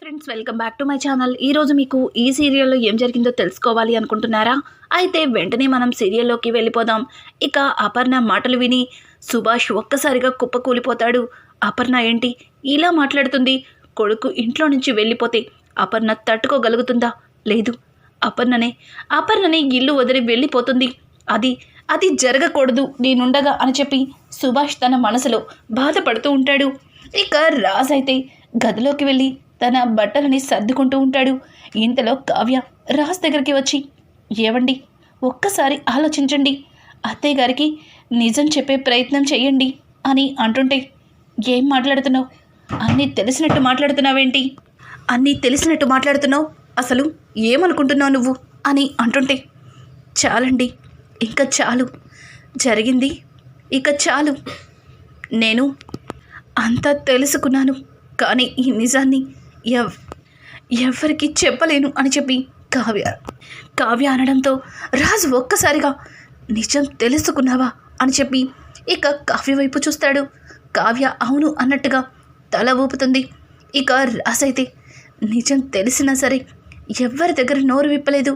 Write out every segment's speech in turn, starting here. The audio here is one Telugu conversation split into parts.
Friends, welcome back to my channel. ఈరోజు మీకు ఈ సీరియల్లో ఏం జరిగిందో తెలుసుకోవాలి అనుకుంటున్నారా? అయితే వెంటనే మనం సీరియల్లోకి వెళ్ళిపోదాం. ఇక అపర్ణ మాటలు విని సుభాష్ ఒక్కసారిగా కుప్పకూలిపోతాడు. అపర్ణ ఏంటి ఇలా మాట్లాడుతుంది? కొడుకు ఇంట్లో నుంచి వెళ్ళిపోతే అపర్ణ తట్టుకోగలుగుతుందా? లేదు, అపర్ణనే ఇల్లు వదిలి వెళ్ళిపోతుంది. అది జరగకూడదు నేనుండగా అని చెప్పి సుభాష్ తన మనసులో బాధపడుతూ ఉంటాడు. ఇక రాజ్ అయితే గదిలోకి వెళ్ళి తన బట్టలని సర్దుకుంటూ ఉంటాడు. ఇంతలో కావ్య రాజ్ దగ్గరికి వచ్చి, ఏవండి, ఒక్కసారి ఆలోచించండి, అత్తయ్య గారికి నిజం చెప్పే ప్రయత్నం చేయండి అని అంటుంటే, ఏం మాట్లాడుతున్నావు? అన్నీ తెలిసినట్టు మాట్లాడుతున్నావేంటి? అన్నీ తెలిసినట్టు మాట్లాడుతున్నావు? అసలు ఏమనుకుంటున్నావు నువ్వు అని అంటుంటే, చాలండి, ఇంకా చాలు, జరిగింది ఇక చాలు, నేను అంతా తెలుసుకున్నాను, కానీ ఈ నిజాన్ని ఎవరికి చెప్పలేను అని చెప్పి కావ్య అనడంతో రాజు ఒక్కసారిగా, నిజం తెలుసుకున్నావా అని చెప్పి ఇక కావ్య వైపు చూస్తాడు. కావ్య అవును అన్నట్టుగా తల ఊపుతుంది. ఇక రాజైతే నిజం తెలిసినా సరే ఎవరి దగ్గర నోరు విప్పలేదు.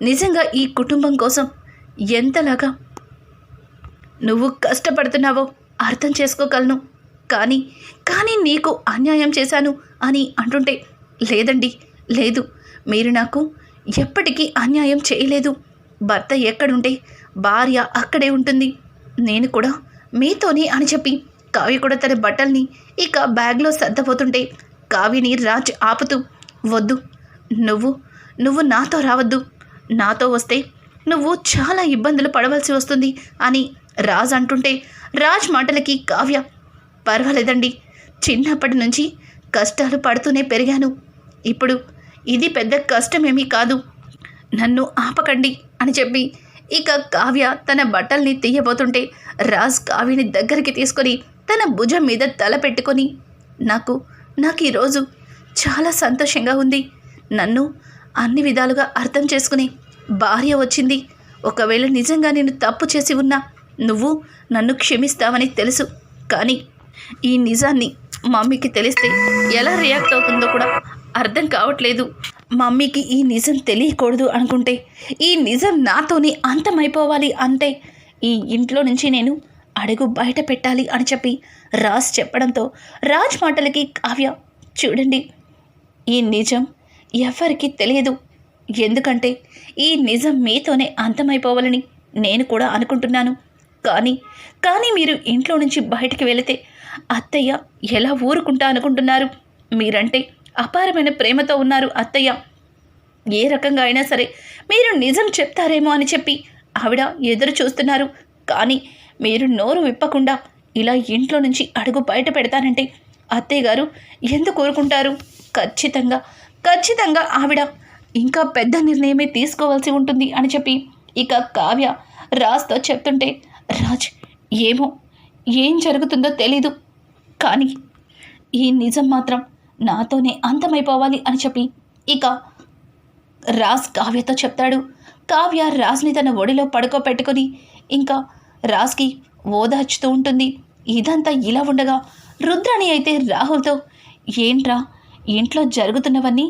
నిజంగా ఈ కుటుంబం కోసం ఎంతలాగా నువ్వు కష్టపడుతున్నావో అర్థం చేసుకోగలను, కానీ నీకు అన్యాయం చేశాను అని అంటుంటే, లేదండి, లేదు, మీరు నాకు ఎప్పటికీ అన్యాయం చేయలేదు. భర్త ఎక్కడుంటే భార్య అక్కడే ఉంటుంది, నేను కూడా మీతోనే అని చెప్పి కావ్య కూడా తన బట్టల్ని ఇక బ్యాగ్లో సర్దపోతుంటే కావ్యని రాజ్ ఆపుతూ, వద్దు, నువ్వు నాతో రావద్దు, నాతో వస్తే నువ్వు చాలా ఇబ్బందులు పడవలసి వస్తుంది అని రాజ్ అంటుంటే, రాజ్ మాటలకి కావ్య, పర్వాలేదండి, చిన్నప్పటి నుంచి కష్టాలు పడుతూనే పెరిగాను, ఇప్పుడు ఇది పెద్ద కష్టమేమీ కాదు, నన్ను ఆపకండి అని చెప్పి ఇక కావ్య తన బట్టల్ని తీయబోతుంటే రాజ్ కావ్యని దగ్గరికి తీసుకొని తన భుజం మీద తల పెట్టుకొని, నాకు ఈరోజు చాలా సంతోషంగా ఉంది, నన్ను అన్ని విధాలుగా అర్థం చేసుకుని భార్య వచ్చింది, ఒకవేళ నిజంగా నేను తప్పు చేసి ఉన్నా నువ్వు నన్ను క్షమిస్తావని తెలుసు, కానీ ఈ నిజాన్ని మమ్మీకి తెలిస్తే ఎలా రియాక్ట్ అవుతుందో కూడా అర్థం కావట్లేదు. మమ్మీకి ఈ నిజం తెలియకూడదు అనుకుంటే ఈ నిజం నాతోనే అంతమైపోవాలి, అంటే ఈ ఇంట్లో నుంచి నేను అడుగు బయట పెట్టాలి అని చెప్పి రాజ్ చెప్పడంతో రాజ్ మాటలకి కావ్య, చూడండి, ఈ నిజం ఎవరికీ తెలియదు, ఎందుకంటే ఈ నిజం మీతోనే అంతమైపోవాలని నేను కూడా అనుకుంటున్నాను, కానీ మీరు ఇంట్లో నుంచి బయటికి వెళితే అత్తయ్య ఎలా ఊరుకుంటా అనుకుంటున్నారు? మీరంటే అపారమైన ప్రేమతో ఉన్నారు అత్తయ్య, ఏ రకంగా అయినా సరే మీరు నిజం చెప్తారేమో అని చెప్పి ఆవిడ ఎదురు చూస్తున్నారు, కానీ మీరు నోరు విప్పకుండా ఇలా ఇంట్లో నుంచి అడుగు బయట పెడతానంటే అత్తయ్య గారు ఎందుకు ఊరుకుంటారు? ఖచ్చితంగా ఆవిడ ఇంకా పెద్ద నిర్ణయమే తీసుకోవాల్సి ఉంటుంది అని చెప్పి ఇక కావ్య రాజ్తో చెప్తుంటే, రాజ్, ఏం జరుగుతుందో తెలీదు, కానీ ఈ నిజం మాత్రం నాతోనే అంతమైపోవాలి అని చెప్పి ఇక రాజ్ కావ్యతో చెప్తాడు. కావ్య రాజ్ని తన ఒడిలో పడుకోబెట్టుకొని ఇంకా రాజ్కి ఓదార్చుతూ ఉంటుంది. ఇదంతా ఇలా ఉండగా రుద్రాణి అయితే రాహుల్తో, ఏంట్రా, ఇంట్లో జరుగుతున్నవన్నీ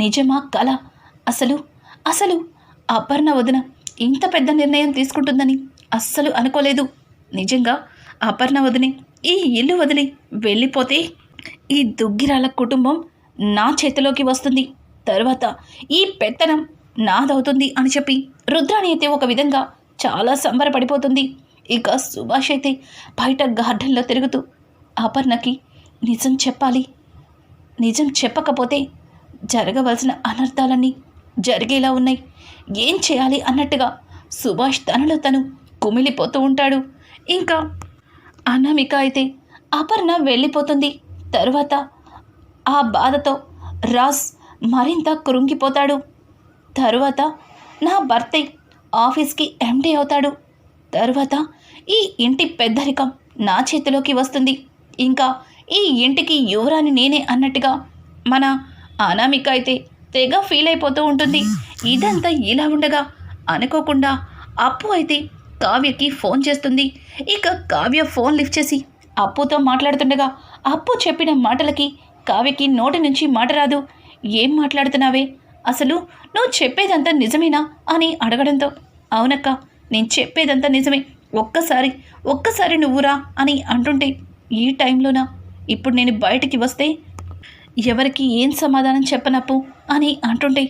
నిజమా కల? అసలు అపర్ణ వదిన ఇంత పెద్ద నిర్ణయం తీసుకుంటుందని అస్సలు అనుకోలేదు. నిజంగా అపర్ణ వదిని ఈ ఇల్లు వదిలి వెళ్ళిపోతే ఈ దుగ్గిరాల కుటుంబం నా చేతిలోకి వస్తుంది, తర్వాత ఈ పెత్తనం నాదవుతుంది అని చెప్పి రుద్రాణి అయితే ఒక విధంగా చాలా సంబరపడిపోతుంది. ఇక సుభాష్ అయితే బయట గార్డెన్లో తిరుగుతూ, అపర్ణకి నిజం చెప్పాలి, నిజం చెప్పకపోతే జరగవలసిన అనర్థాలన్నీ జరిగేలా ఉన్నాయి, ఏం చేయాలి అన్నట్టుగా సుభాష్ తనలో తను కుమిలిపోతూ ఉంటాడు. ఇంకా అనామిక అయితే అపర్ణ వెళ్ళిపోతుంది. తరువాత ఆ బాధతో రాజ్ మరింత కృంగిపోతాడు. తరువాత నా భర్తే ఆఫీస్కి ఎండీ అవుతాడు, తరువాత ఈ ఇంటి పెద్దరికం నా చేతిలోకి వస్తుంది, ఇంకా ఈ ఇంటికి యువరాని నేనే అన్నట్టుగా మన అనామిక అయితే తెగ ఫీల్ అయిపోతూ ఉంటుంది. ఇదంతా ఇలా ఉండగా అనుకోకుండా అప్పు అయితే కావ్యకి ఫోన్ చేస్తుంది. ఇక కావ్య ఫోన్ లిఫ్ట్ చేసి అప్పుతో మాట్లాడుతుండగా అప్పు చెప్పిన మాటలకి కావ్యకి నోటి నుంచి మాట రాదు. ఏం మాట్లాడుతున్నావే, అసలు నువ్వు చెప్పేదంతా నిజమేనా అని అడగడంతో అవునక్క, నేను చెప్పేదంతా నిజమే, ఒక్కసారి నువ్వురా అని అంటుంటే ఈ టైంలోనా? ఇప్పుడు నేను బయటికి వస్తే ఎవరికి ఏం సమాధానం చెప్పనప్పు అని అంటుంటే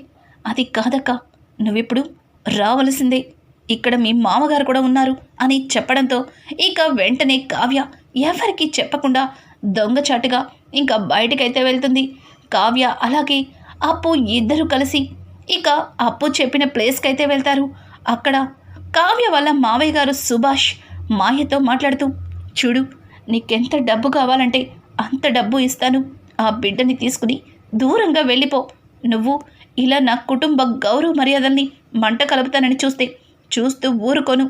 అది కాదక్క, నువ్విప్పుడు రావలసిందే, ఇక్కడ మీ మామగారు కూడా ఉన్నారు అని చెప్పడంతో ఇక వెంటనే కావ్య ఎవరికి చెప్పకుండా దొంగచాటుగా ఇంకా బయటకైతే వెళ్తుంది. కావ్య అలాగే అప్పు ఇద్దరు కలిసి ఇక అప్పు చెప్పిన ప్లేస్కి అయితే వెళ్తారు. అక్కడ కావ్య వాళ్ళ మావయ్య గారు సుభాష్ మాయతో మాట్లాడుతూ, చూడు, నీకెంత డబ్బు కావాలంటే అంత డబ్బు ఇస్తాను, ఆ బిడ్డని తీసుకుని దూరంగా వెళ్ళిపో. నువ్వు ఇలా నా కుటుంబ గౌరవ మర్యాదల్ని మంట కలుపుతానని చూస్తూ ఊరుకోను.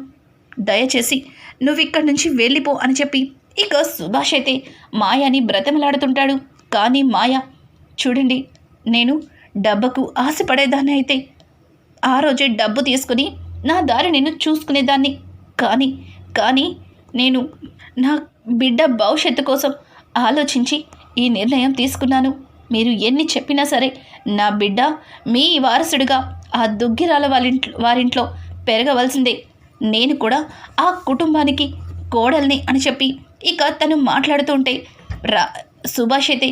దయచేసి నువ్విక్కడి నుంచి వెళ్ళిపో అని చెప్పి ఇక సుభాష్ అయితే మాయని బ్రతమలాడుతుంటాడు. కానీ మాయ, చూడండి, నేను డబ్బుకు ఆశపడేదాన్ని అయితే ఆ రోజే డబ్బు తీసుకుని నా దారి నేను చూసుకునేదాన్ని. కానీ నేను నా బిడ్డ భవిష్యత్తు కోసం ఆలోచించి ఈ నిర్ణయం తీసుకున్నాను. మీరు ఎన్ని చెప్పినా సరే నా బిడ్డ మీ వారసుడిగా ఆ దుగ్గిరాల వారింట్లో పెరగవలసిందే. నేను కూడా ఆ కుటుంబానికి కోడల్ని అని చెప్పి ఇక తను మాట్లాడుతుంటే సుభాష్ అయితే,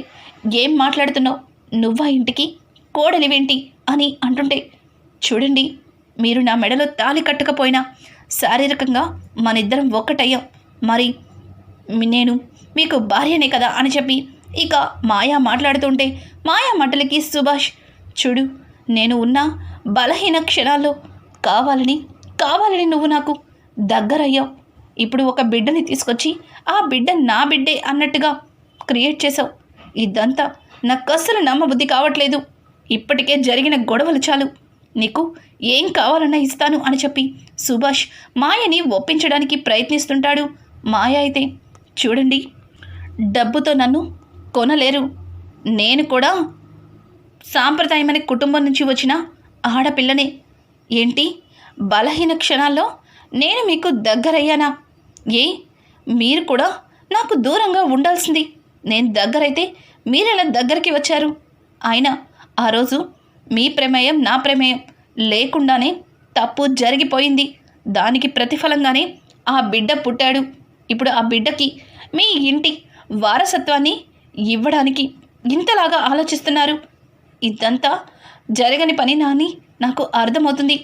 ఏం మాట్లాడుతున్నావు, నువ్వా ఇంటికి కోడలివేంటి అని అంటుంటే, చూడండి, మీరు నా మెడలో తాళి కట్టకపోయినా శారీరకంగా మనిద్దరం ఒక్కటయ్యాం, మరి నేను మీకు భార్యనే కదా అని చెప్పి ఇక మాయా మాట్లాడుతుంటే మాయా మాటలకి సుభాష్, చూడు, నేను ఉన్న బలహీన క్షణాల్లో కావాలని నువ్వు నాకు దగ్గరయ్యావు. ఇప్పుడు ఒక బిడ్డని తీసుకొచ్చి ఆ బిడ్డ నా బిడ్డే అన్నట్టుగా క్రియేట్ చేసావు. ఇదంతా నాకు అస్సలు నమ్మబుద్ధి కావట్లేదు. ఇప్పటికే జరిగిన గొడవలు చాలు, నీకు ఏం కావాలన్నా ఇస్తాను అని చెప్పి సుభాష్ మాయని ఒప్పించడానికి ప్రయత్నిస్తుంటాడు. మాయ అయితే, చూడండి, డబ్బుతో నన్ను కొనలేరు. నేను కూడా సాంప్రదాయమైన కుటుంబం నుంచి వచ్చిన ఆడపిల్లనే. ఏంటి, బలహీన క్షణాల్లో నేను మీకు దగ్గరయ్యానా? మీరు కూడా నాకు దూరంగా ఉండాల్సింది. నేను దగ్గరైతే మీరెలా దగ్గరికి వచ్చారు? అయినా ఆ రోజు మీ ప్రమేయం నా ప్రమేయం లేకుండానే తప్పు జరిగిపోయింది. దానికి ప్రతిఫలంగానే ఆ బిడ్డ పుట్టాడు. ఇప్పుడు ఆ బిడ్డకి మీ ఇంటి వారసత్వాన్ని ఇవ్వడానికి ఇంతలాగా ఆలోచిస్తున్నారు. ఇదంతా జరగని పని నాని నాకు అర్థమవుతుంది.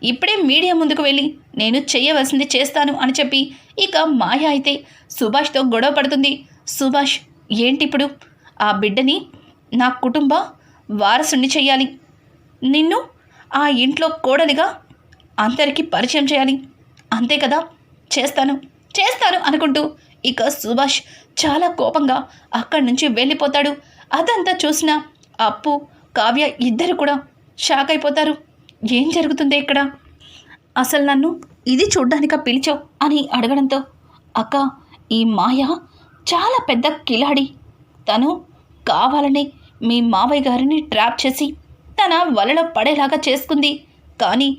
ఇప్పుడే మీడియా ముందుకు వెళ్ళి నేను చేయవలసింది చేస్తాను అని చెప్పి ఇక మాయ అయితే సుభాష్తో గొడవ పడుతుంది. సుభాష్, ఏంటిప్పుడు? ఆ బిడ్డని నా కుటుంబ వారసుని చెయ్యాలి, నిన్ను ఆ ఇంట్లో కోడలిగా అందరికీ పరిచయం చేయాలి, అంతే కదా? చేస్తాను అనుకుంటూ ఇక సుభాష్ చాలా కోపంగా అక్కడి నుంచి వెళ్ళిపోతాడు. అదంతా చూసిన అప్పు కావ్య ఇద్దరు కూడా షాక్ అయిపోతారు. ఏం జరుగుతుంది ఇక్కడ? అసలు నన్ను ఇది చూడ్డానిక పిలిచావు అని అడగడంతో, అక్క, ఈ మాయ చాలా పెద్ద కిలాడి. తను కావాలనే మీ మావయ్య గారిని ట్రాప్ చేసి తన వలలో పడేలాగా చేసుకుంది. కానీ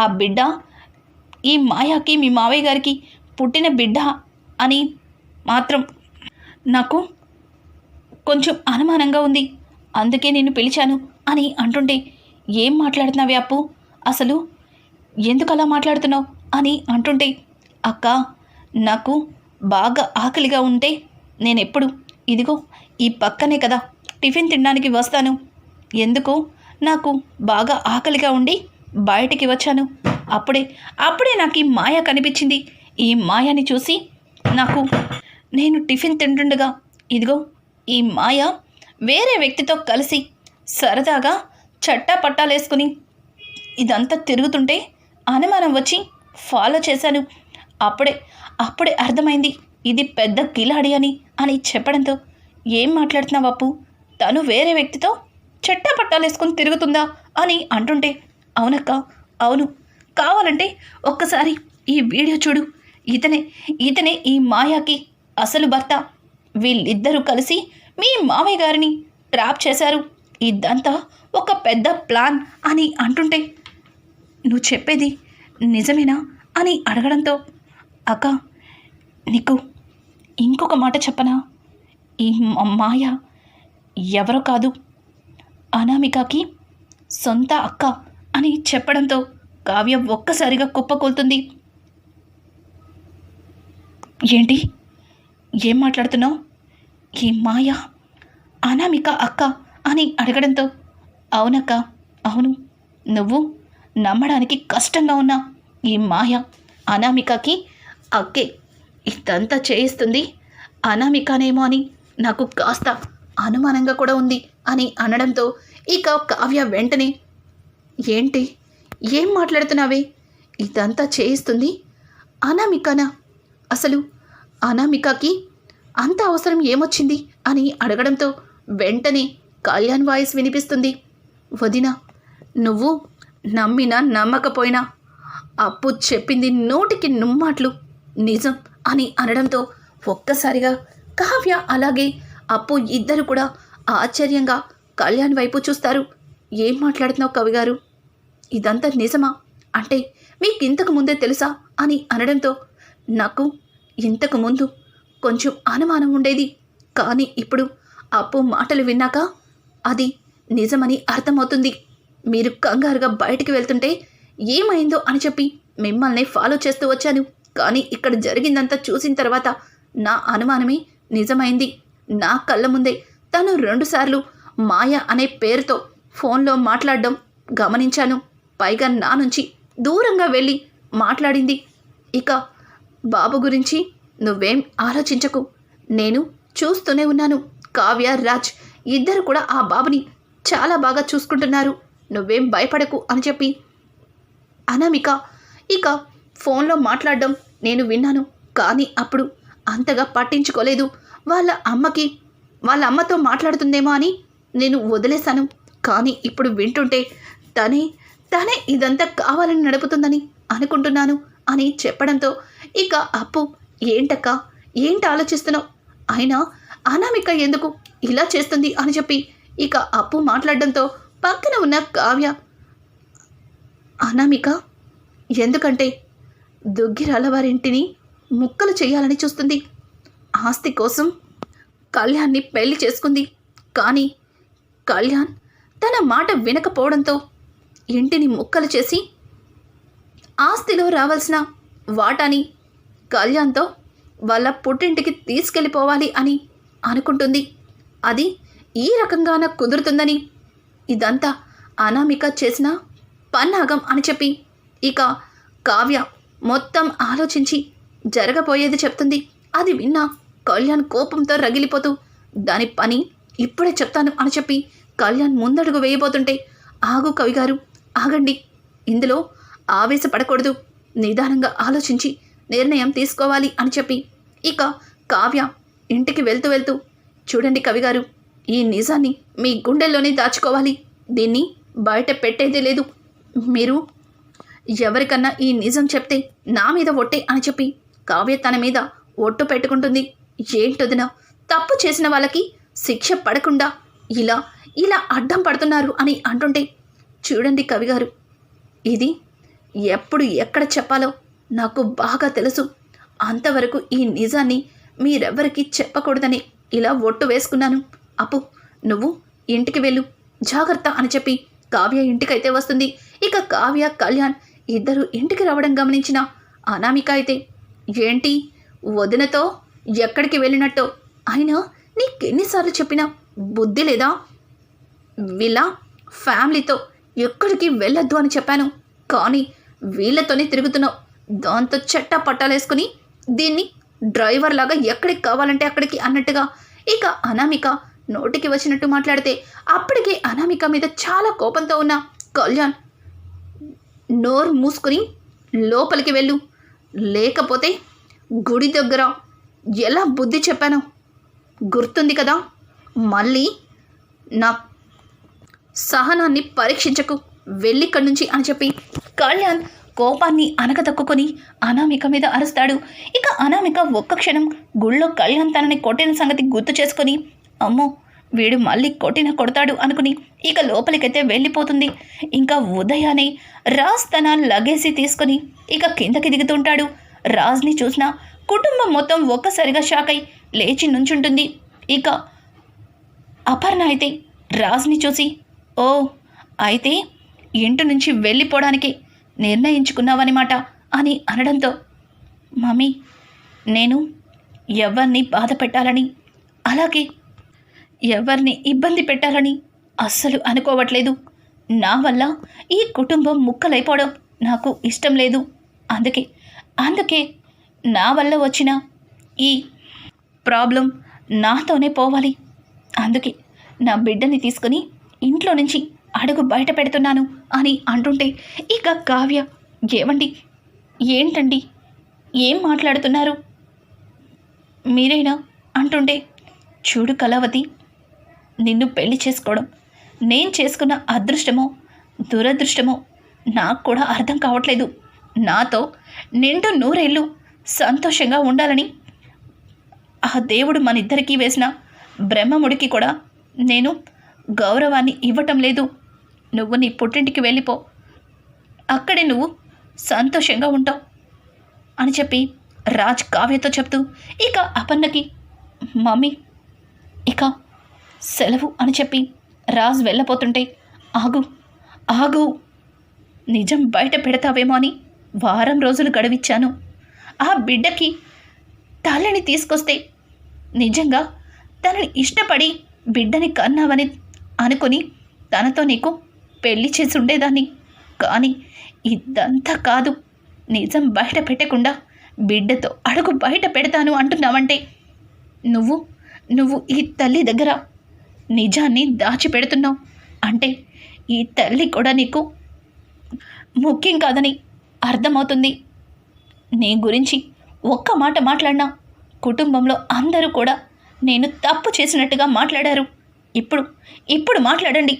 ఆ బిడ్డ ఈ మాయాకి మీ మావయ్య గారికి పుట్టిన బిడ్డ అని మాత్రం నాకు కొంచెం అనుమానంగా ఉంది. అందుకే నేను పిలిచాను అని అంటుంటే, ఏం మాట్లాడుతున్నావే అప్పు, అసలు ఎందుకు అలా మాట్లాడుతున్నావు అని అంటుంటే, అక్క, నాకు బాగా ఆకలిగా ఉంటే నేనెప్పుడు ఇదిగో ఈ పక్కనే కదా టిఫిన్ తినడానికి వస్తాను. ఎందుకు నాకు బాగా ఆకలిగా ఉండి బయటికి వచ్చాను. అప్పుడే నాకు ఈ మాయ కనిపించింది. ఈ మాయని చూసి నేను టిఫిన్ తింటుండగా ఇదిగో ఈ మాయ వేరే వ్యక్తితో కలిసి సరదాగా చట్టా పట్టాలేసుకుని ఇదంతా తిరుగుతుంటే అనుమానం వచ్చి ఫాలో చేశాను. అప్పుడే అర్థమైంది ఇది పెద్ద కిలాడి అని చెప్పడంతో, ఏం మాట్లాడుతున్నావు అప్పు, తను వేరే వ్యక్తితో చట్టా పట్టాలేసుకుని తిరుగుతుందా అని అంటుంటే, అవునక్క, అవును, కావాలంటే ఒక్కసారి ఈ వీడియో చూడు. ఇతనే ఈ మాయాకి అసలు భర్త. వీళ్ళిద్దరూ కలిసి మీ మామయ్య గారిని ట్రాప్ చేశారు. ఇదంతా ఒక పెద్ద ప్లాన్ అని అంటుంటే, నువ్వు చెప్పేది నిజమేనా అని అడగడంతో, అక్క, నీకు ఇంకొక మాట చెప్పనా? ఈ మాయ ఎవరో కాదు, అనామికకి సొంత అక్క అని చెప్పడంతో కావ్య ఒక్కసారిగా కుప్పకూలుతుంది. ఏంటి, ఏం మాట్లాడుతున్నావు? ఈ మాయ అనామిక అక్క అని అడగడంతో అవునక్క, అవును, నువ్వు నమ్మడానికి కష్టంగా ఉన్న ఈ మాయ అనామికకి అక్కే. ఇదంతా చేయిస్తుంది అనామికనేమో అని నాకు కాస్త అనుమానంగా కూడా ఉంది అని అనడంతో ఇక కావ్య వెంటనే, ఏంటి, ఏం మాట్లాడుతున్నావే? ఇదంతా చేయిస్తుంది అనామికనా? అసలు అనామికకి అంత అవసరం ఏమొచ్చింది అని అడగడంతో వెంటనే కళ్యాణ్ వాయిస్ వినిపిస్తుంది. వదినా, నువ్వు నమ్మినా నమ్మకపోయినా అప్పు చెప్పింది 100కి 100 మాటలు నిజం అని అనడంతో ఒక్కసారిగా కావ్య అలాగే అప్పు ఇద్దరు కూడా ఆశ్చర్యంగా కళ్యాణ్ వైపు చూస్తారు. ఏం మాట్లాడుతున్నావు కవి గారు? ఇదంతా నిజమా? అంటే మీకు ఇంతకు ముందే తెలుసా అని అనడంతో నాకు ఇంతకు ముందు కొంచెం అనుమానం ఉండేది, కానీ ఇప్పుడు అప్పు మాటలు విన్నాక అది నిజమని అర్థమవుతుంది. మీరు కంగారుగా బయటికి వెళ్తుంటే ఏమైందో అని చెప్పి మిమ్మల్ని ఫాలో చేస్తూ వచ్చాను, కానీ ఇక్కడ జరిగిందంతా చూసిన తర్వాత నా అనుమానమే నిజమైంది. నా కళ్ళ ముందే తను 2 సార్లు మాయ అనే పేరుతో ఫోన్లో మాట్లాడడం గమనించాను. పైగా నా నుంచి దూరంగా వెళ్ళి మాట్లాడింది. ఇక బాబు గురించి నువ్వేం ఆలోచించకు, నేను చూస్తూనే ఉన్నాను. కావ్య, రాజ్ ఇద్దరు కూడా ఆ బాబుని చాలా బాగా చూసుకుంటున్నారు, నువ్వేం భయపడకు అని చెప్పి అనామిక ఇక ఫోన్లో మాట్లాడడం నేను విన్నాను. కానీ అప్పుడు అంతగా పట్టించుకోలేదు. వాళ్ళ అమ్మతో మాట్లాడుతుందేమో అని నేను వదిలేశాను. కానీ ఇప్పుడు వింటుంటే తనే ఇదంతా కావాలని నడుపుతుందని అనుకుంటున్నాను అని చెప్పడంతో ఇక అప్పు, ఏంటక్క, ఏంటి ఆలోచిస్తున్నావు? అయినా అనామిక ఎందుకు ఇలా చేస్తుంది అని చెప్పి ఇక అప్పు మాట్లాడడంతో పక్కన ఉన్న కావ్య, అనామిక ఎందుకంటే దుగ్గిరాల వారింటిని ముక్కలు చేయాలని చూస్తుంది. ఆస్తి కోసం కళ్యాణ్ని పెళ్లి చేసుకుంది. కానీ కళ్యాణ్ తన మాట వినకపోవడంతో ఇంటిని ముక్కలు చేసి ఆస్తిలో రావాల్సిన వాటాని కళ్యాణ్తో వాళ్ళ పుట్టింటికి తీసుకెళ్ళిపోవాలి అని అనుకుంటుంది. అది ఈ రకంగాన కుదురుతుందని ఇదంతా అనామిక చేసిన పన్నాగం అని చెప్పి ఇక కావ్య మొత్తం ఆలోచించి జరగబోయేది చెప్తుంది. అది విన్న కళ్యాణ్ కోపంతో రగిలిపోతూ దాని పని ఇప్పుడే చెప్తాను అని చెప్పి కళ్యాణ్ ముందడుగు వేయబోతుంటే, ఆగు కవి గారు, ఆగండి, ఇందులో ఆవేశపడకూడదు, నిదానంగా ఆలోచించి నిర్ణయం తీసుకోవాలి అని చెప్పి ఇక కావ్య ఇంటికి వెళ్తూ చూడండి కవి గారు, ఈ నిజాన్ని మీ గుండెల్లోనే దాచుకోవాలి, దీన్ని బయట పెట్టేదే లేదు. మీరు ఎవరికన్నా ఈ నిజం చెప్తే నా మీద ఒట్టే అని చెప్పి కావ్య తన మీద ఒట్టు పెట్టుకుంటుంది. ఏంటొదినా, తప్పు చేసిన వాళ్ళకి శిక్ష పడకుండా ఇలా అడ్డం పడుతున్నారు అని అంటుంటే, చూడండి కవి గారు, ఇది ఎప్పుడు ఎక్కడ చెప్పాలో నాకు బాగా తెలుసు. అంతవరకు ఈ నిజాన్ని మీరెవ్వరికీ చెప్పకూడదని ఇలా ఒట్టు వేసుకున్నాను. అప్పు, నువ్వు ఇంటికి వెళ్ళు, జాగ్రత్త అని చెప్పి కావ్య ఇంటికైతే వస్తుంది. ఇక కావ్య, కళ్యాణ్ ఇద్దరు ఇంటికి రావడం గమనించిన అనామిక అయితే, ఏంటి వదినతో ఎక్కడికి వెళ్ళినట్టో, అయినా నీకెన్నిసార్లు చెప్పినా బుద్ధి లేదా? వీళ్ళ ఫ్యామిలీతో ఎక్కడికి వెళ్ళొద్దు అని చెప్పాను, కానీ వీళ్ళతోనే తిరుగుతున్నావు. దాంతో చెట్టా పట్టాలేసుకుని దీన్ని డ్రైవర్ లాగా ఎక్కడికి కావాలంటే అక్కడికి అన్నట్టుగా ఇక అనామిక నోటికి వచ్చినట్టు మాట్లాడితే, అప్పటికే అనామిక మీద చాలా కోపంతో ఉన్న కళ్యాణ్, నోరు మూసుకొని లోపలికి వెళ్ళు, లేకపోతే గుడి దగ్గర ఎలా బుద్ధి చెప్పానో గుర్తుంది కదా, మళ్ళీ నా సహనాన్ని పరీక్షించకు, వెళ్ళిక్కడి నుంచి అని చెప్పి కళ్యాణ్ కోపాన్ని అనకతక్కుని అనామిక మీద అరుస్తాడు. ఇక అనామిక ఒక్క క్షణం గుళ్ళో కళ్యాణ్ తనని కొట్టిన సంగతి గుర్తు చేసుకొని, అమ్మో వీడు మళ్ళీ కొడతాడు అనుకుని ఇక లోపలికైతే వెళ్ళిపోతుంది. ఇంకా ఉదయానే రాజ్ తన లగేజీ తీసుకొని ఇక కిందకి దిగుతుంటాడు. రాజ్ని చూసిన కుటుంబం మొత్తం ఒక్కసారిగా షాక్ అయి లేచి నుంచుంటుంది. ఇక అపర్ణ అయితే రాజ్ని చూసి, ఓ అయితే ఇంటి నుంచి వెళ్ళిపోవడానికి నిర్ణయించుకున్నావన్నమాట అని అనడంతో, మమ్మీ నేను ఎవరిని బాధ పెట్టాలని అలాగే ఎవరిని ఇబ్బంది పెట్టాలని అస్సలు అనుకోవట్లేదు. నా వల్ల ఈ కుటుంబం ముక్కలైపోవడం నాకు ఇష్టం లేదు. అందుకే నా వల్ల వచ్చిన ఈ ప్రాబ్లం నాతోనే పోవాలి. అందుకే నా బిడ్డని తీసుకుని ఇంట్లో నుంచి అడుగు బయట పెడుతున్నాను అని అంటుంటే, ఇక కావ్య, ఏవండి, ఏంటండి, ఏం మాట్లాడుతున్నారు మీరేనా అంటుంటే, చూడు కళావతి, నిన్ను పెళ్లి చేసుకోవడం నేను చేసుకున్న అదృష్టమో దురదృష్టమో నాకు కూడా అర్థం కావట్లేదు. నాతో నిండు నూరేళ్ళు సంతోషంగా ఉండాలని ఆ దేవుడు మనిద్దరికీ వేసిన బ్రహ్మముడికి కూడా నేను గౌరవాన్ని ఇవ్వటం లేదు. నువ్వు నీ పుట్టింటికి వెళ్ళిపో, అక్కడే నువ్వు సంతోషంగా ఉంటావు అని చెప్పి రాజ్ కావ్యతో చెప్తూ, ఇక అపర్ణకి, మమ్మీ ఇక సెలవు అని చెప్పి రాజ్ వెళ్ళపోతుంటే, ఆగు, నిజం బయట పెడతావేమో అని వారం రోజులు గడువిచ్చాను. ఆ బిడ్డకి తల్లిని తీసుకొస్తే నిజంగా తనని ఇష్టపడి బిడ్డని కన్నావని అనుకుని తనతో నీకు పెళ్లి చేసి ఉండేదాన్ని. కానీ ఇదంతా కాదు. నిజం బయట పెట్టకుండా బిడ్డతో అడుగు బయట పెడతాను అంటున్నావంటే నువ్వు ఈ తల్లి దగ్గర నిజాన్ని దాచిపెడుతున్నావు. అంటే ఈ తల్లి కూడా నీకు ముఖ్యం కాదని అర్థమవుతుంది. నీ గురించి ఒక్క మాట మాట్లాడినా కుటుంబంలో అందరూ కూడా నేను తప్పు చేసినట్టుగా మాట్లాడారు. ఇప్పుడు మాట్లాడండి.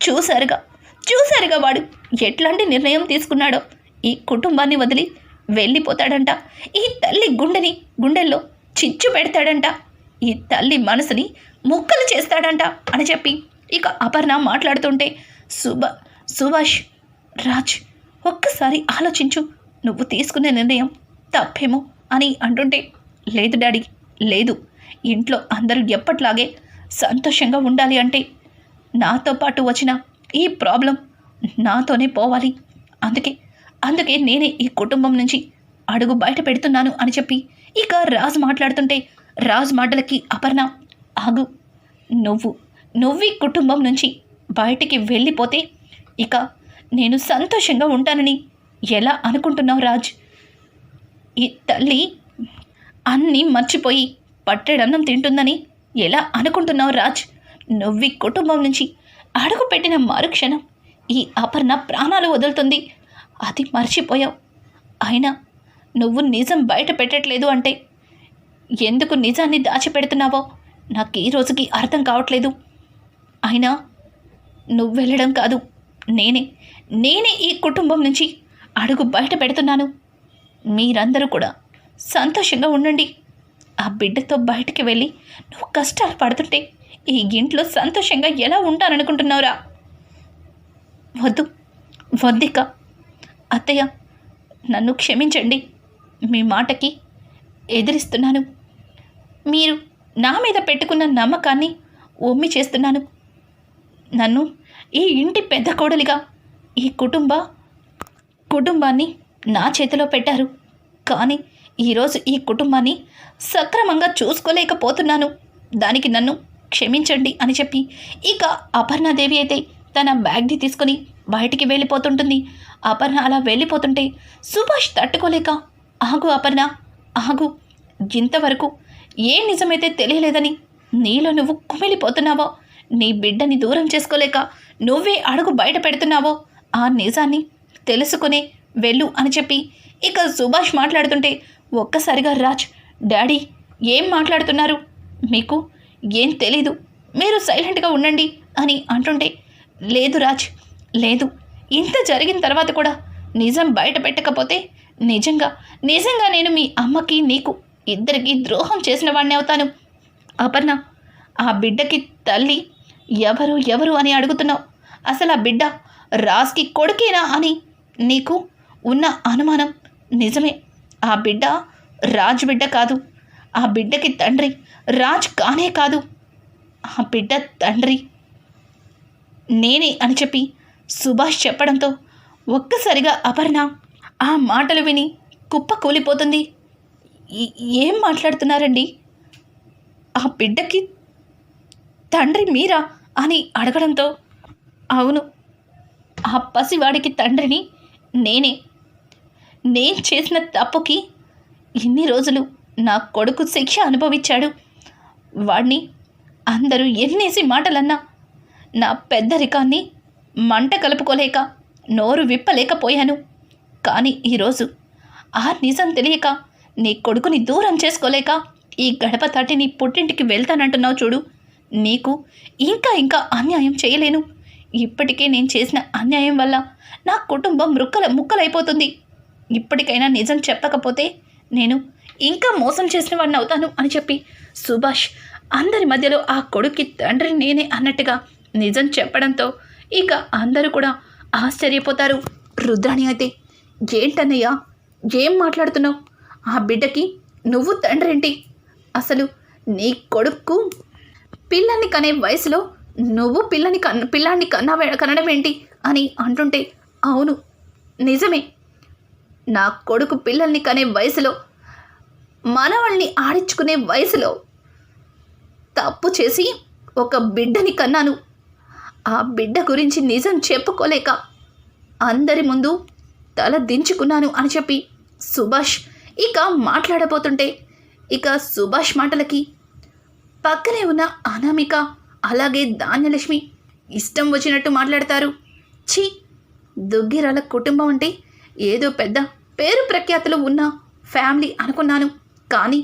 చూశారుగా వాడు ఎట్లాంటి నిర్ణయం తీసుకున్నాడో. ఈ కుటుంబాన్ని వదిలి వెళ్ళిపోతాడంట. ఈ తల్లి గుండెల్లో చిచ్చు పెడతాడంట. ఈ తల్లి మనసుని ముక్కలు చేస్తాడంట అని చెప్పి ఇక అపర్ణ మాట్లాడుతుంటే, సుభాష్, రాజ్, ఒక్కసారి ఆలోచించు. నువ్వు తీసుకునే నిర్ణయం తప్పేమో అని అంటుంటే, లేదు డాడీ, లేదు. ఇంట్లో అందరూ ఎప్పట్లాగే సంతోషంగా ఉండాలి అంటే నాతో పాటు వచ్చిన ఈ ప్రాబ్లం నాతోనే పోవాలి. అందుకే నేనే ఈ కుటుంబం నుంచి అడుగు బయట పెడుతున్నాను అని చెప్పి ఇక రాజ్ మాట్లాడుతుంటే, రాజ్ మాటలకి అపర్ణ, ఆగు, నువ్వు ఈ కుటుంబం నుంచి బయటికి వెళ్ళిపోతే ఇక నేను సంతోషంగా ఉంటానని ఎలా అనుకుంటున్నావు రాజ్? ఈ తల్లి అన్నీ మర్చిపోయి పట్టెడన్నం తింటుందని ఎలా అనుకుంటున్నావు రాజ్? నువ్వు ఈ కుటుంబం నుంచి అడుగు పెట్టిన మరుక్షణం ఈ అపర్ణ ప్రాణాలు వదులుతుంది. అది మర్చిపోయావు. అయినా నువ్వు నిజం బయట పెట్టట్లేదు అంటే ఎందుకు నిజాన్ని దాచిపెడుతున్నావో నాకు ఈ రోజుకి అర్థం కావట్లేదు. అయినా నువ్వు వెళ్ళడం కాదు, నేనే ఈ కుటుంబం నుంచి అడుగు బయట పెడుతున్నాను. మీరందరూ కూడా సంతోషంగా ఉండండి. ఆ బిడ్డతో బయటికి వెళ్ళి నువ్వు కష్టాలు పడుతుంటే ఈ ఇంట్లో సంతోషంగా ఎలా ఉంటాననుకుంటున్నావురా? వద్దిక అత్తయ్య, నన్ను క్షమించండి. మీ మాటకి ఎదిరిస్తున్నాను. మీరు నా మీద పెట్టుకున్న నమ్మకాన్ని ఒమ్మి చేస్తున్నాను. నన్ను ఈ ఇంటి పెద్ద కోడలిగా ఈ కుటుంబాన్ని నా చేతిలో పెట్టారు. కానీ ఈరోజు ఈ కుటుంబాన్ని సక్రమంగా చూసుకోలేకపోతున్నాను. దానికి నన్ను క్షమించండి అని చెప్పి ఇక అపర్ణాదేవి అయితే తన బ్యాగ్ని తీసుకొని బయటికి వెళ్ళిపోతుంటుంది. అపర్ణ అలా వెళ్ళిపోతుంటే సుభాష్ తట్టుకోలేక, ఆగు అపర్ణ, ఆగు. ఇంతవరకు ఏ నిజమైతే తెలియలేదని నీలో నువ్వు కుమిలిపోతున్నావో, నీ బిడ్డని దూరం చేసుకోలేక నువ్వే అడుగు బయట పెడుతున్నావో ఆ నిజాన్ని తెలుసుకునే వెళ్ళు అని చెప్పి ఇక సుభాష్ మాట్లాడుతుంటే ఒక్కసారిగా రాజ్, డాడీ ఏం మాట్లాడుతున్నారు? మీకు ఏం తెలీదు, మీరు సైలెంట్గా ఉండండి అని అంటుంటే, లేదు రాజ్, లేదు. ఇంత జరిగిన తర్వాత కూడా నిజం బయట పెట్టకపోతే నిజంగా నేను మీ అమ్మకి నీకు ఇద్దరికి ద్రోహం చేసిన వాడిని అవుతాను. అపర్ణ, ఆ బిడ్డకి తల్లి ఎవరు అని అడుగుతున్నావు. అసలు ఆ బిడ్డ రాజ్కి కొడుకేనా అని నీకు ఉన్న అనుమానం నిజమే. ఆ బిడ్డ రాజ్ బిడ్డ కాదు. ఆ బిడ్డకి తండ్రి రాజ్ కానే కాదు. ఆ బిడ్డ తండ్రి నేనే అని చెప్పి సుభాష్ చెప్పడంతో ఒక్కసారిగా అపర్ణ ఆ మాటలు విని కుప్ప కూలిపోతుంది. ఏం మాట్లాడుతున్నారండి? ఆ బిడ్డకి తండ్రి మీరా అని అడగడంతో అవును, ఆ పసివాడికి తండ్రిని నేనే. నేను చేసిన తప్పుకి ఇన్ని రోజులు నా కొడుకు శిక్ష అనుభవించాడు. వాడిని అందరూ ఎన్నేసి మాటలన్నా నా పెద్దరికాన్ని మంట కలుపుకోలేక నోరు విప్పలేకపోయాను. కానీ ఈరోజు ఆ నిజం తెలియక నీ కొడుకుని దూరం చేసుకోలేక ఈ గడప తట్టి నీ పుట్టింటికి వెళ్తానంటున్నావు చూడు. నీకు ఇంకా ఇంకా అన్యాయం చేయలేను. ఇప్పటికే నేను చేసిన అన్యాయం వల్ల నా కుటుంబం ముక్కలైపోతుంది. ఇప్పటికైనా నిజం చెప్పకపోతే నేను ఇంకా మోసం చేసిన వాడిని అవుతాను అని చెప్పి సుభాష్ అందరి మధ్యలో ఆ కొడుక్కి తండ్రి నేనే అన్నట్టుగా నిజం చెప్పడంతో ఇక అందరూ కూడా ఆశ్చర్యపోతారు. రుద్రాణి అయితే ఏంటన్నయ్యా, ఏం మాట్లాడుతున్నావు? ఆ బిడ్డకి నువ్వు తండ్రి ఏంటి? అసలు నీ కొడుకు పిల్లాన్ని కనే వయసులో నువ్వు పిల్లాన్ని కనడం ఏంటి అని అంటుంటే అవును నిజమే, నా కొడుకు పిల్లల్ని కనే వయసులో మనవల్ని ఆడించుకునే వయసులో తప్పు చేసి ఒక బిడ్డని కన్నాను. ఆ బిడ్డ గురించి నిజం చెప్పుకోలేక అందరి ముందు తల దించుకున్నాను అని చెప్పి సుభాష్ ఇక మాట్లాడబోతుంటే ఇక సుభాష్ మాటలకి పక్కనే ఉన్న అనామిక అలాగే ధాన్యలక్ష్మి ఇష్టం వచ్చినట్టు మాట్లాడతారు. ఛీ, దుగ్గిరాల కుటుంబం అంటే ఏదో పెద్ద పేరు ప్రఖ్యాతులు ఉన్న ఫ్యామిలీ అనుకున్నాను. కానీ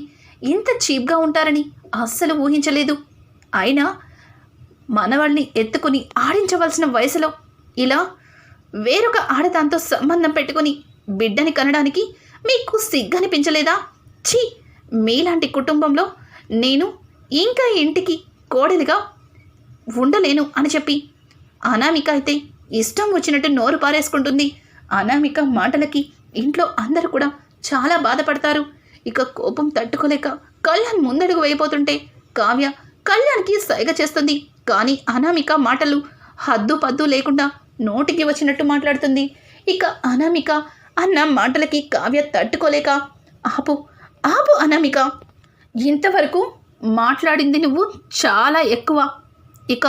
ఇంత చీప్గా ఉంటారని అస్సలు ఊహించలేదు. అయినా మనవాళ్ళని ఎత్తుకుని ఆడించవలసిన వయసులో ఇలా వేరొక ఆడదాంతో సంబంధం పెట్టుకుని బిడ్డని కనడానికి మీకు సిగ్గనిపించలేదా? ఛీ, మీలాంటి కుటుంబంలో నేను ఇంకా ఇంటికి కోడలిగా ఉండలేను అని చెప్పి అనామిక అయితే ఇష్టం వచ్చినట్టు నోరు పారేసుకుంటుంది. అనామిక మాటలకి ఇంట్లో అందరూ కూడా చాలా బాధపడతారు. ఇక కోపం తట్టుకోలేక కళ్యాణ్ ముందడుగు వేయబోతుంటే కావ్య కళ్యాణ్కి సైగ చేస్తుంది. కానీ అనామిక మాటలు హద్దు పద్దు లేకుండా నోటికి వచ్చినట్టు మాట్లాడుతుంది. ఇక అనామిక అన్న మాటలకి కావ్య తట్టుకోలేక ఆపు ఆపు అనామిక, ఇంతవరకు మాట్లాడింది నువ్వు చాలా ఎక్కువ. ఇక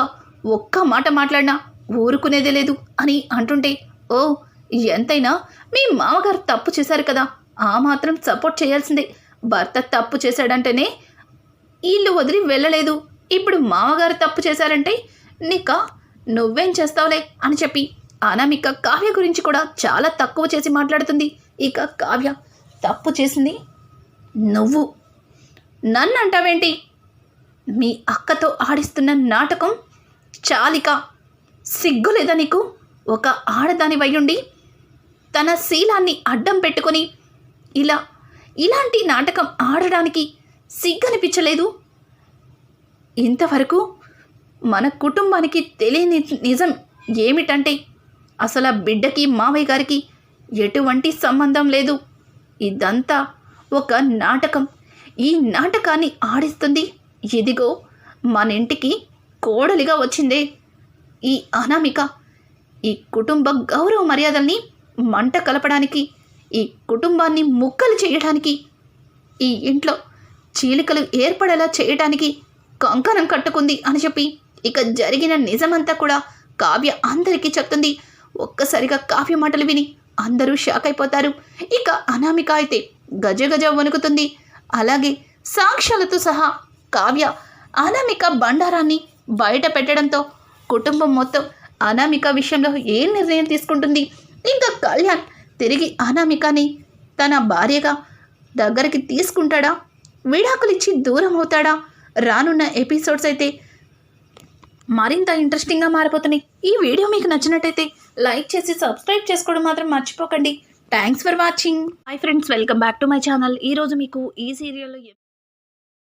ఒక్క మాట మాట్లాడినా ఊరుకునేదే లేదు అని అంటుంటే ఓ ఎంతైనా మీ మామగారు తప్పు చేశారు కదా, ఆ మాత్రం సపోర్ట్ చేయాల్సిందే. భర్త తప్పు చేశాడంటేనే ఇల్లు వదిలి వెళ్ళలేదు. ఇప్పుడు మామగారు తప్పు చేశారంటే నువ్వేం చేస్తావులే అని చెప్పి అనామిక కావ్య గురించి కూడా చాలా తక్కువ చేసి మాట్లాడుతుంది. ఇక కావ్య తప్పు చేసింది నువ్వు, నన్ను అంటావేంటి? మీ అక్కతో ఆడిస్తున్న నాటకం చాలిక, సిగ్గులేదా నీకు? ఒక ఆడదాని వయ్యుండి తన శీలాన్ని అడ్డం పెట్టుకొని ఇలాంటి నాటకం ఆడడానికి సిగ్గనిపించలేదు? ఇంతవరకు మన కుటుంబానికి తెలియని నిజం ఏమిటంటే అసలు ఆ బిడ్డకి మావయ్య గారికి ఎటువంటి సంబంధం లేదు. ఇదంతా ఒక నాటకం. ఈ నాటకాన్ని ఆడిస్తుంది ఇదిగో మన ఇంటికి కోడలిగా వచ్చిందే ఈ అనామిక. ఈ కుటుంబ గౌరవ మర్యాదల్ని మంట కలపడానికి, ఈ కుటుంబాన్ని ముక్కలు చేయడానికి, ఈ ఇంట్లో చీలికలు ఏర్పడేలా చేయడానికి కంకణం కట్టుకుంది అని చెప్పి ఇక జరిగిన నిజమంతా కూడా కావ్య అందరికీ చెప్తుంది. ఒక్కసారిగా కావ్య మాటలు విని అందరూ షాక్ అయిపోతారు. ఇక అనామిక అయితే గజగజ వణుకుతుంది. అలాగే సాక్ష్యాలతో సహా కావ్య అనామిక బండారాన్ని బయట పెట్టడంతో కుటుంబం మొత్తం అనామిక విషయంలో ఏ నిర్ణయం తీసుకుంటుంది? ఇంకా కళ్యాణ్ తిరిగి అనామికని తన భార్యగా దగ్గరికి తీసుకుంటాడా? విడాకులిచ్చి దూరం అవుతాడా? రానున్న ఎపిసోడ్స్ అయితే మరింత ఇంట్రెస్టింగ్గా మారిపోతున్నాయి. ఈ వీడియో మీకు నచ్చినట్టయితే లైక్ చేసి సబ్స్క్రైబ్ చేసుకోవడం మాత్రం మర్చిపోకండి. Thanks for watching. Hi friends, welcome back to my channel. ఈరోజు మీకు ఈ సీరియల్లో